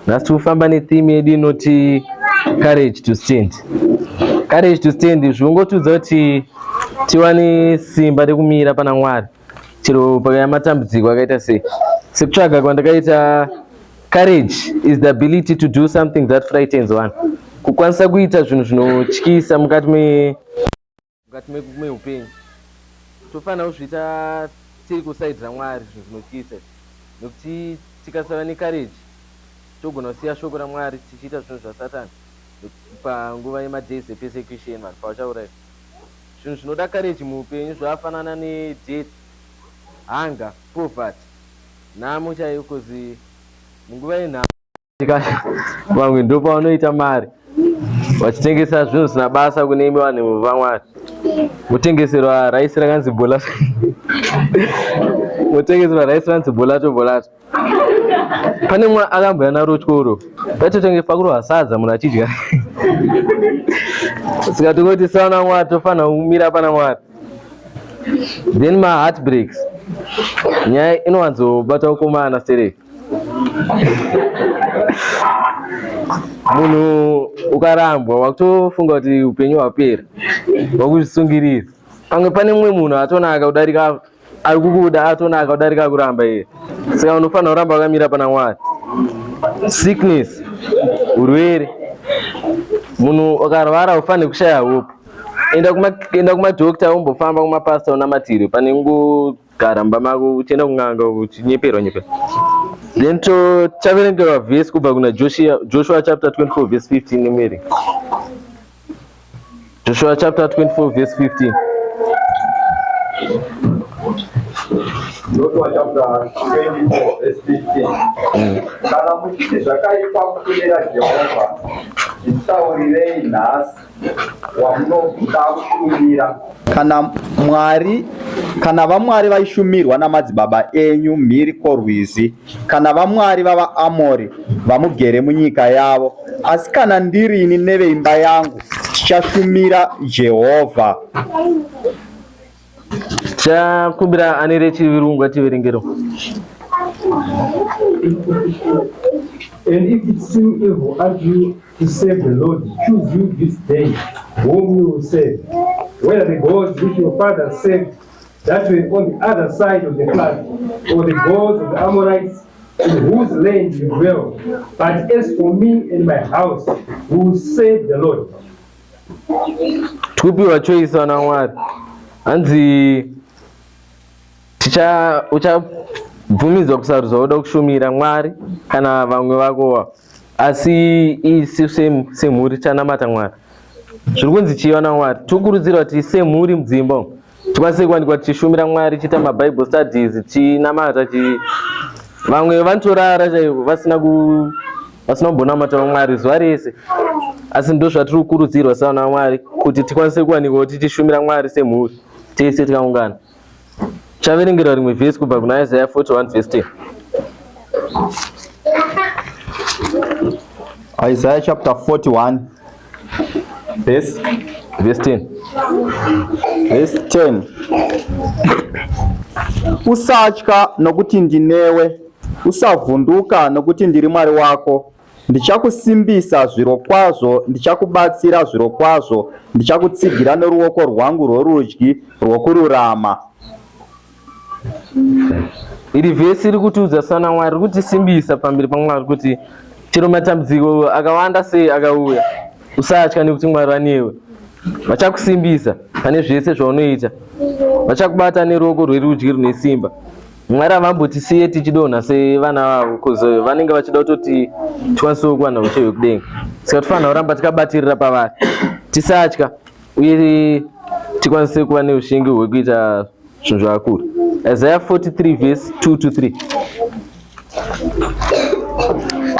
Nhasi tifamba netheme yedu inoti courage to stand. Courage to stand zvongotudza kuti tiwane simba rekumira pana Mwari chero pakaya matambudziko akaita sei. Sekutsvaga kwandakaita, courage is the ability to do something that frightens one. Kukwanisa kuita zvinhu zvinotyisa mukati meupenyu. Tofanira kuzviita tiri kusaidi raMwari zvinhu zvinotyisa, nokuti tikasava necourage togona kusiya shoko raMwari tichiita zvinhu zvaSatani panguva yemadhays epersecution vanhu pavachauraya. Zvinhu zvinoda courage muupenyu zvakafanana nedeath, hunger, poverty, nhamo chaiyo, kozi munguva yenhamo vamwe ndo pavanoita mari vachitengesa zvinhu zvisina basa kune vanhu vaMwari. Mutengeserwa raisi rakanzi bolato mutengeserwa raisi ranzi bolato. Pane mumwe akamboya narotyoro patotenge pakurwa sadza munhu achidya saka tokoti sawana Mwari tofanira kumira pana Mwari. Then my heart breaks. Nyaya inowanzobata ukomana stereki. Munhu ukarambwa wakutofunga kuti upenyu hwapera, wakuzvisungirira. Pamwe pane mumwe munhu atonaka kudarika, ari kukuda atonaka kudarika kuramba iye. Saka unofanira kuramba wakamira pana Mwari. Sickness, urwere, munhu ukarwara ufanire kushaya hope. Enda kumadhokita umbofamba kumapasta unamatire pane kungogara mumba mako uchienda kun'anga uchinyeperwa. Then chaverengerwa vhesi kubva kuna Joshua chapter 24 verse 15 nemeri. Joshua chapter 24 verse 15. Joshua chapter 24 verse 15. Kana muchiti zvakaipa kuteerera Jehovha, zvitaurirei nhasi wamunoda kushumira. Kana vamwari vaishumirwa namadzibaba enyu mhiri kworwizi, kana vamwari vavaAmori vamugere munyika yavo, asi kana ndirini neveimba yangu tichashumira Jehovha. Chakumbira anere chivirungu ativerengero. And if it seem evil unto you to serve the Lord, choose you this day whom you will serve, whether the gods which your fathers served that were on the other side of the flood, or the gods of the Amorites in whose land you dwell. But as for me and my house, we will serve the Lord. Tukupiwa choice wana Mwari. Hanzi uchabvumidzwa kusarudza uda kushumira Mwari kana vamwe vakowa, asi isi semhuri chanamata Mwari. Zviri kunzi chiva naMwari. Tokurudzirwa kuti semhuri mudzimba tikwanise kuwanikwa tichishumira Mwari, tichiita maBible studies, tichinamata. Vamwe vanotorara chaivo vasina kumbonamata Mwari zuva rese, asi ndo zvatiri kukurudzirwa savana vaMwari kuti tikwanise kuwanikwa tichishumira Mwari semhuri tese tikaungana. Chaverengerwa rimwe vhesi kubva kuna Isaiah 41 verse 10. Isaiah chapter 41 verse 10. Verse 10. Usatya nokuti ndinewe, usavhunduka nokuti ndiri Mwari wako. Ndichakusimbisa zvirokwazvo, ndichakubatsira zvirokwazvo, ndichakutsigira noruoko rwangu rworudyi rwokururama. Iri vhesi riri kutiudza sana Mwari, riri kutisimbisa pamberi paMwari kuti chero matambudziko akawanda sei akauya, usatya nekuti Mwari vanewe. Vachakusimbisa pane zvese zvaunoita, vachakubata neruoko rwerudyi rune simba. Mwari havambotisiye tichidonha sevana vavo, kuzo vanenge vachida kutoti tikwanise kuwana uche hwekudenga. Saka tofanira kuramba tikabatirira pavari, tisatya uye tikwanise kuva neushingi hwekuita zvinhu zvakakura. Isaiah 43 verse 2 to 3.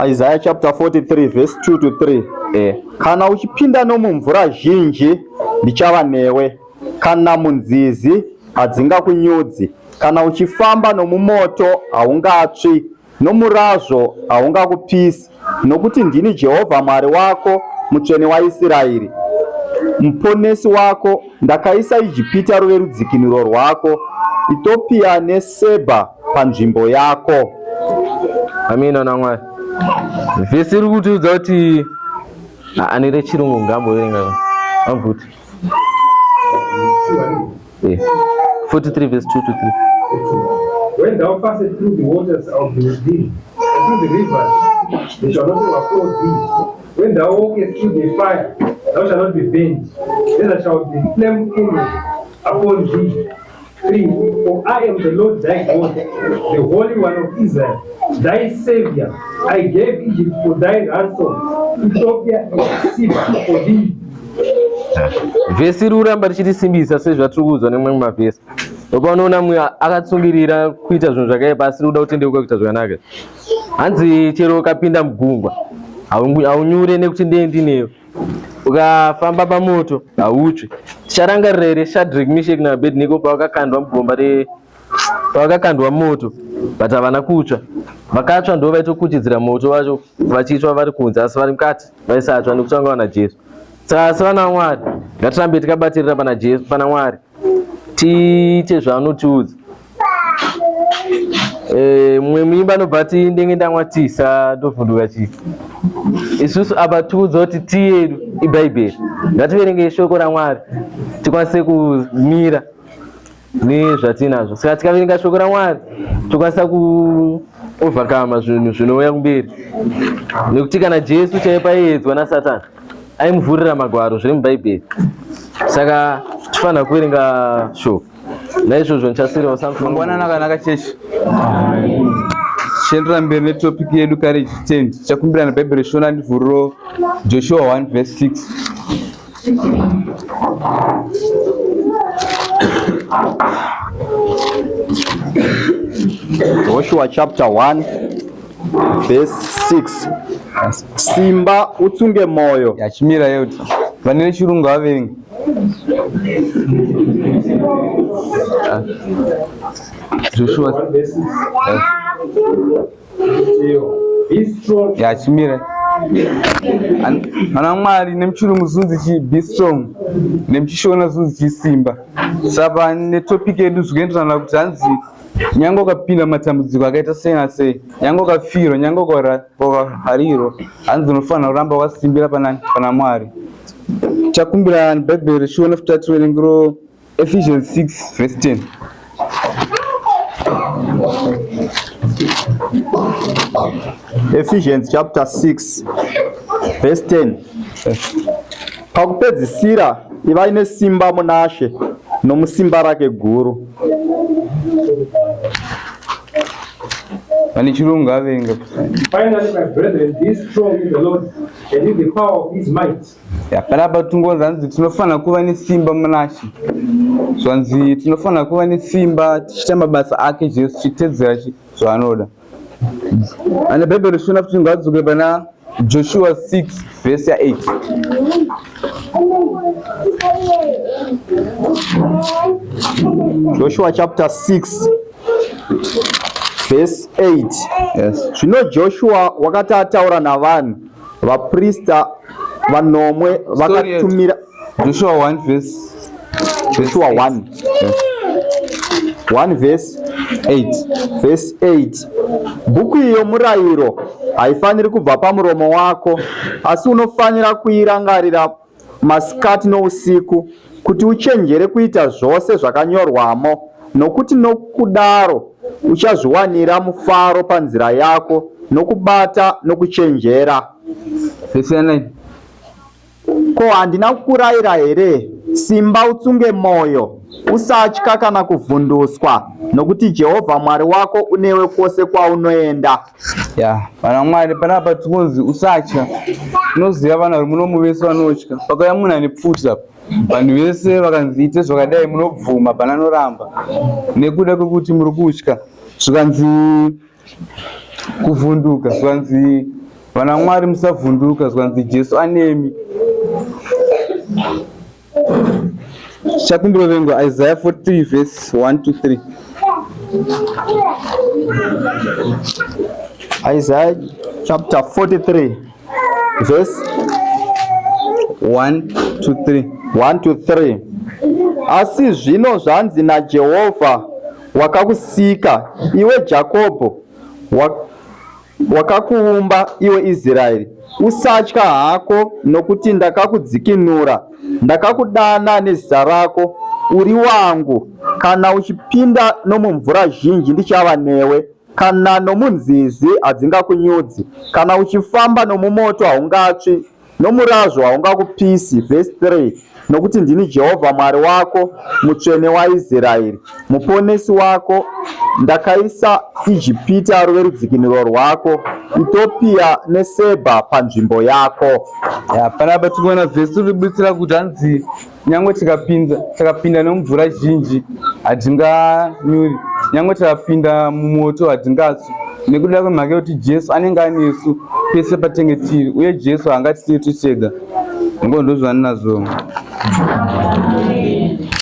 Isaiah chapter 43 verse 2 to 3. Kana uchipinda nomumvura zhinji ndichava newe, kana munzizi hadzingakunyudzi. Kana uchifamba nomumoto haungatsvi, nomurazvo haungakupisi, nokuti ndini Jehovha Mwari wako, mutsvene waIsraeri, muponesi wako. Ndakaisa Ijipita ruve rudzikinuro rwako, Ethiopia neSeba panzvimbo yako. Amina na Mwari. Vhesi iri kutiudza kuti anire chirungu ngamboverenga amvuti 43 verse 2 to 3. When thou passest through the waters of the sea, and through the rivers, they shall not overflow thee. When thou walkest through the fire, thou shalt not be burned. Then there shall be flame kindled upon thee. 3. For I am the Lord thy God, the Holy One of Israel, thy Savior. I gave Egypt for thy ransom, Ethiopia and Seba for thee. Vhesi iri kuramba richitisimbisa sezvatiri kuudzwa nemwe mavhesi. Ukaona mumwe akatsungirira kuita zvinhu zvakaipa asi uri kuda kutendeuka kuita zvakanaka. Hanzi chero ukapinda mugungwa haunyure nekuti ndinewe. Ukafamba pamoto hautsvi. Ticharangarira here Shadrach, Meshach naAbednego pavakakandwa mugomba pavakakandwa moto but havana kutsva. Vakatsva ndo vaitokuchidzira moto wacho vachitsva vari kunze asi vari mukati vaisatsva nekuti vanga vana Jesu. Saka savana Mwari ngatirambe tikabatirira pana Jesu, pana Mwari tiite zvaanotiudza. Mumwe muimba anobva tindenge ndamwatisa tovhunduka chii. Isusu apa tiudza kuti tiyedu iBhaibheri. Ngativerenge shoko raMwari tikwanise kumira nezvatinazvo. Saka tikaverenga shoko raMwari tokwanisa kuovhakama zvinhu zvinouya kumberi. Nekuti kana Jesu chaipa aiedzwa naSatani aimuvhurira magwaro zviri muBhaibheri. Saka tifanira kuverenga shoko. Naizvozvo ndichasiyirawo Samson. Mangwanani akanaka chechi. Tichiendera mberi netopic yedu courage stand. Tichakumbirana Bhaibheri shona ndivhuriro Joshua 1 verse 6. Joshua chapter 1 verse 6. Simba utsunge moyo. Yachimira yote. Vanene chirungu averenga. Joshua 1 verse 6. yachimira. Ana Mwari nemuchirungu zunzi chi be strong. Nemuchishona zunzi chi simba. Saka netopic yedu zvikuenderana kuti hanzi nyange ukapinda matambudziko akaita sei nasei, nyange ukafirwa, nyange ukahariro, hanzi unofanira kuramba wakasimbira pana Mwari. Tichakumbira Bhaibheri shiona futi tiverengero Ephesians 6 verse 10. Ephesians chapter 6 verse 10. Pakupedzisira ivai nesimba munashe nomusimba rake guru. Vane chirungu averenga. Finally, my brethren, be strong in the Lord and in the power of his might. Panapa tungonzi hanzi tinofanira kuva nesimba munashe. Zvanzi tinofanira kuva nesimba tichiita mabasa ake Jesu tichitedzera zvaanoda. Ane Bhaibheri shona futi ngadzoke pana Joshua 6 verse 8. Joshua chapter 6 verse 8. Yes. Zvino Joshua wakati ataura navanhu vaprista vanomwe vakatumira. Joshua 1 verse Joshua 1 yes. 1 verse 8. verse 8. Bhuku iyo murayiro haifaniri kubva pamuromo wako, asi unofanira kuirangarira masikati nousiku, kuti uchenjere kuita zvose zvakanyorwamo, nokuti nokudaro uchazviwanira mufaro panzira yako, nokubata nokuchenjera. Verse 9. Ko handina kukurayira here? Simba utsunge moyo, usatya kana kuvhunduswa, nokuti Jehovha Mwari wako unewe kwose kwaunoenda. Vana Mwari panapa tingonzi usatya. Unoziva vanhu vari munomu vese vanotya. Pakauya munhu ane pfuti apa, vanhu vese vakanzi ite zvakadai munobvuma pananoramba. Nekuda kwekuti muri kutya. Zvikanzi kuvhunduka, zvikanzi vana Mwari musavhunduka, zvikanzi Jesu anemi. Tichakumbira vengo Isaiah 43 verse 1 to 3. Isaiah chapter 43 verse 1 to 3. 1 to 3. Asi zvino zvanzi naJehovha wakakusika, iwe Jakobho, wakakuumba iwe Israeri. Usatya hako, nokuti ndakakudzikinura. Ndakakudana nezita rako, uri wangu. Kana uchipinda nomumvura zhinji ndichava newe, kana nomunzizi hadzingakunyudzi. Kana uchifamba nomumoto haungatsvi, nomurazvo haungakupisi. Verse 3. Nokuti ndini Jehovha Mwari wako, mutsvene waIsraeri, muponesi wako. Ndakaisa Ijipita ruve rudzikinuro rwako, Ethiopia neSebha panzvimbo yako. Panapa tikuona vhesi rinobutsira kuti hanzi nyangwe tikapinda nomumvura zhinji hatinganyuri, nyangwe tikapinda mumoto hatingatsvi, nekuda kwemhaka yekuti Jesu anenge anesu pese patenge tiri, uye Jesu haangatisiyi tichega. Ngo ndozvaninazvo.